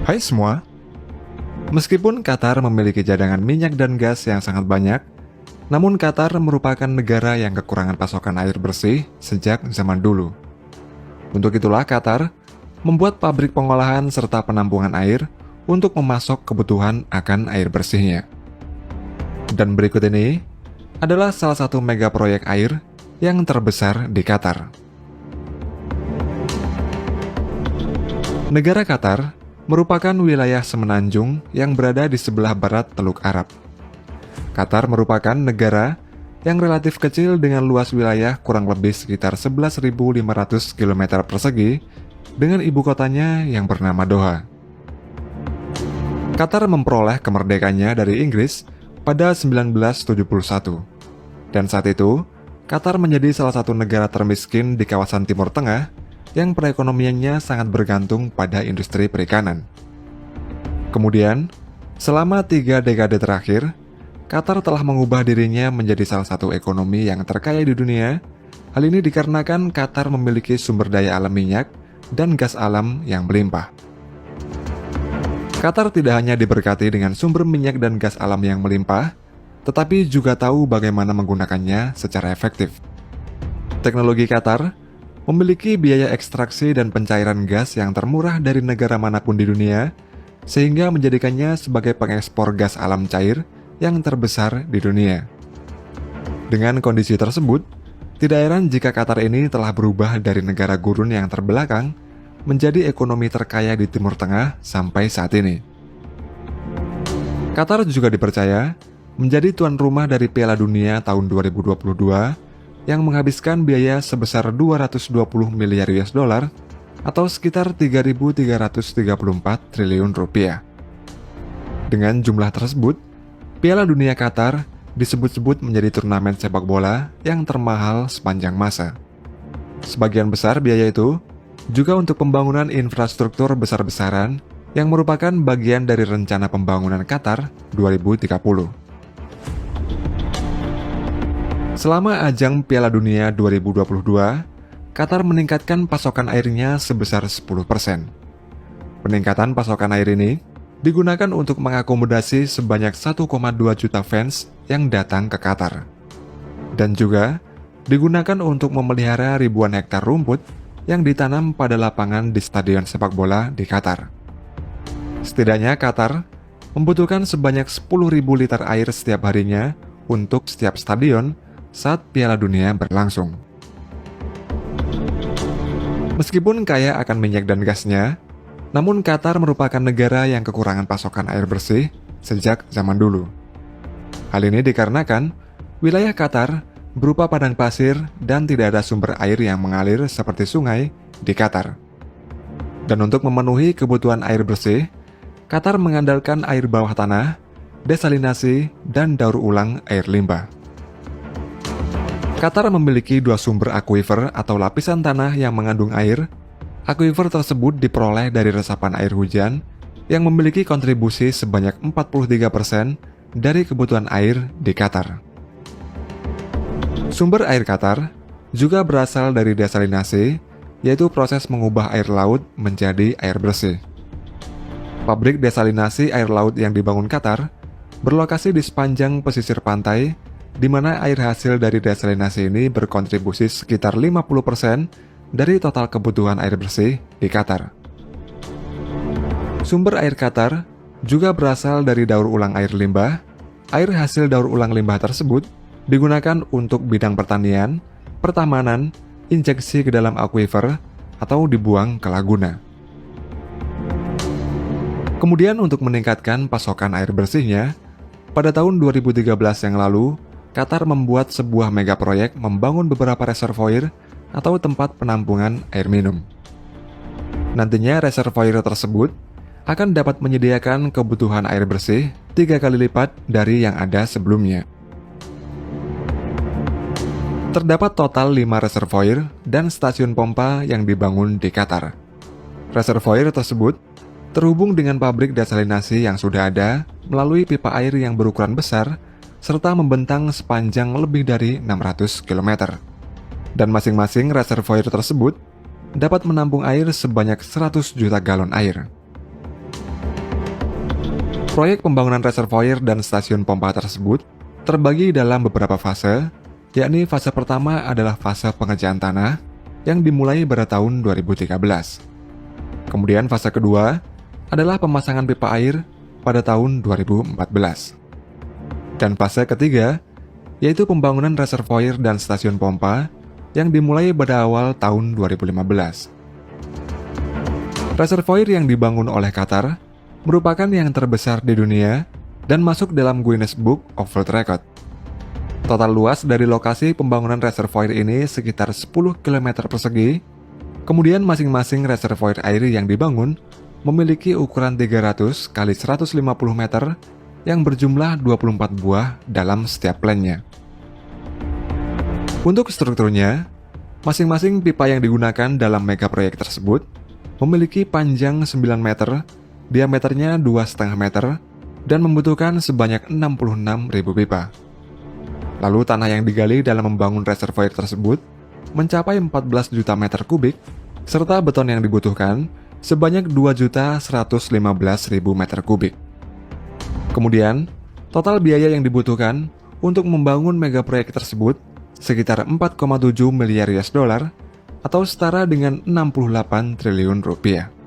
Hai semua, meskipun Qatar memiliki cadangan minyak dan gas yang sangat banyak, namun Qatar merupakan negara yang kekurangan pasokan air bersih sejak zaman dulu. Untuk itulah Qatar membuat pabrik pengolahan serta penampungan air untuk memasok kebutuhan akan air bersihnya. Dan berikut ini adalah salah satu mega proyek air yang terbesar di Qatar. Negara Qatar merupakan wilayah semenanjung yang berada di sebelah barat Teluk Arab. Qatar merupakan negara yang relatif kecil dengan luas wilayah kurang lebih sekitar 11.500 km persegi dengan ibu kotanya yang bernama Doha. Qatar memperoleh kemerdekaannya dari Inggris pada 1971. Dan saat itu, Qatar menjadi salah satu negara termiskin di kawasan Timur Tengah yang perekonomiannya sangat bergantung pada industri perikanan. Kemudian, selama 3 dekade terakhir, Qatar telah mengubah dirinya menjadi salah satu ekonomi yang terkaya di dunia. Hal ini dikarenakan Qatar memiliki sumber daya alam minyak dan gas alam yang melimpah. Qatar tidak hanya diberkati dengan sumber minyak dan gas alam yang melimpah, tetapi juga tahu bagaimana menggunakannya secara efektif. Teknologi Qatar memiliki biaya ekstraksi dan pencairan gas yang termurah dari negara manapun di dunia, sehingga menjadikannya sebagai pengekspor gas alam cair yang terbesar di dunia. Dengan kondisi tersebut, tidak heran jika Qatar ini telah berubah dari negara gurun yang terbelakang menjadi ekonomi terkaya di Timur Tengah sampai saat ini. Qatar juga dipercaya menjadi tuan rumah dari Piala Dunia tahun 2022 yang menghabiskan biaya sebesar 220 miliar US dollar atau sekitar 3.334 triliun rupiah. Dengan jumlah tersebut, Piala Dunia Qatar disebut-sebut menjadi turnamen sepak bola yang termahal sepanjang masa. Sebagian besar biaya itu juga untuk pembangunan infrastruktur besar-besaran yang merupakan bagian dari rencana pembangunan Qatar 2030. Selama ajang Piala Dunia 2022, Qatar meningkatkan pasokan airnya sebesar 10%. Peningkatan pasokan air ini digunakan untuk mengakomodasi sebanyak 1,2 juta fans yang datang ke Qatar. Dan juga digunakan untuk memelihara ribuan hektar rumput yang ditanam pada lapangan di stadion sepak bola di Qatar. Setidaknya Qatar membutuhkan sebanyak 10.000 liter air setiap harinya untuk setiap stadion saat Piala Dunia berlangsung. Meskipun kaya akan minyak dan gasnya, namun Qatar merupakan negara yang kekurangan pasokan air bersih sejak zaman dulu. Hal ini dikarenakan wilayah Qatar berupa padang pasir dan tidak ada sumber air yang mengalir seperti sungai di Qatar. Dan untuk memenuhi kebutuhan air bersih, Qatar mengandalkan air bawah tanah, desalinasi, dan daur ulang air limbah. Qatar memiliki 2 sumber akuifer atau lapisan tanah yang mengandung air. Akuifer tersebut diperoleh dari resapan air hujan yang memiliki kontribusi sebanyak 43% dari kebutuhan air di Qatar. Sumber air Qatar juga berasal dari desalinasi, yaitu proses mengubah air laut menjadi air bersih. Pabrik desalinasi air laut yang dibangun Qatar berlokasi di sepanjang pesisir pantai, di mana air hasil dari desalinasi ini berkontribusi sekitar 50% dari total kebutuhan air bersih di Qatar. Sumber air Qatar juga berasal dari daur ulang air limbah. Air hasil daur ulang limbah tersebut digunakan untuk bidang pertanian, pertamanan, injeksi ke dalam akuifer, atau dibuang ke laguna. Kemudian untuk meningkatkan pasokan air bersihnya, pada tahun 2013 yang lalu, Qatar membuat sebuah mega proyek membangun beberapa reservoir atau tempat penampungan air minum. Nantinya reservoir tersebut akan dapat menyediakan kebutuhan air bersih 3 kali lipat dari yang ada sebelumnya. Terdapat total 5 reservoir dan stasiun pompa yang dibangun di Qatar. Reservoir tersebut terhubung dengan pabrik desalinasi yang sudah ada melalui pipa air yang berukuran besar serta membentang sepanjang lebih dari 600 km. Dan masing-masing reservoir tersebut dapat menampung air sebanyak 100 juta galon air. Proyek pembangunan reservoir dan stasiun pompa tersebut terbagi dalam beberapa fase, yakni fase pertama adalah fase pengerjaan tanah yang dimulai pada tahun 2013. Kemudian fase kedua adalah pemasangan pipa air pada tahun 2014. Dan fase ketiga yaitu pembangunan reservoir dan stasiun pompa yang dimulai pada awal tahun 2015. Reservoir yang dibangun oleh Qatar merupakan yang terbesar di dunia dan masuk dalam Guinness Book of World Record. Total luas dari lokasi pembangunan reservoir ini sekitar 10 km persegi, kemudian masing-masing reservoir air yang dibangun memiliki ukuran 300 kali 150 meter yang berjumlah 24 buah dalam setiap plannya. Untuk strukturnya, masing-masing pipa yang digunakan dalam mega proyek tersebut memiliki panjang 9 meter, diameternya 2,5 meter, dan membutuhkan sebanyak 66.000 pipa. Lalu tanah yang digali dalam membangun reservoir tersebut mencapai 14 juta meter kubik, serta beton yang dibutuhkan sebanyak 2.115.000 meter kubik. Kemudian, total biaya yang dibutuhkan untuk membangun mega proyek tersebut sekitar 4,7 miliar US dollar atau setara dengan 68 triliun rupiah.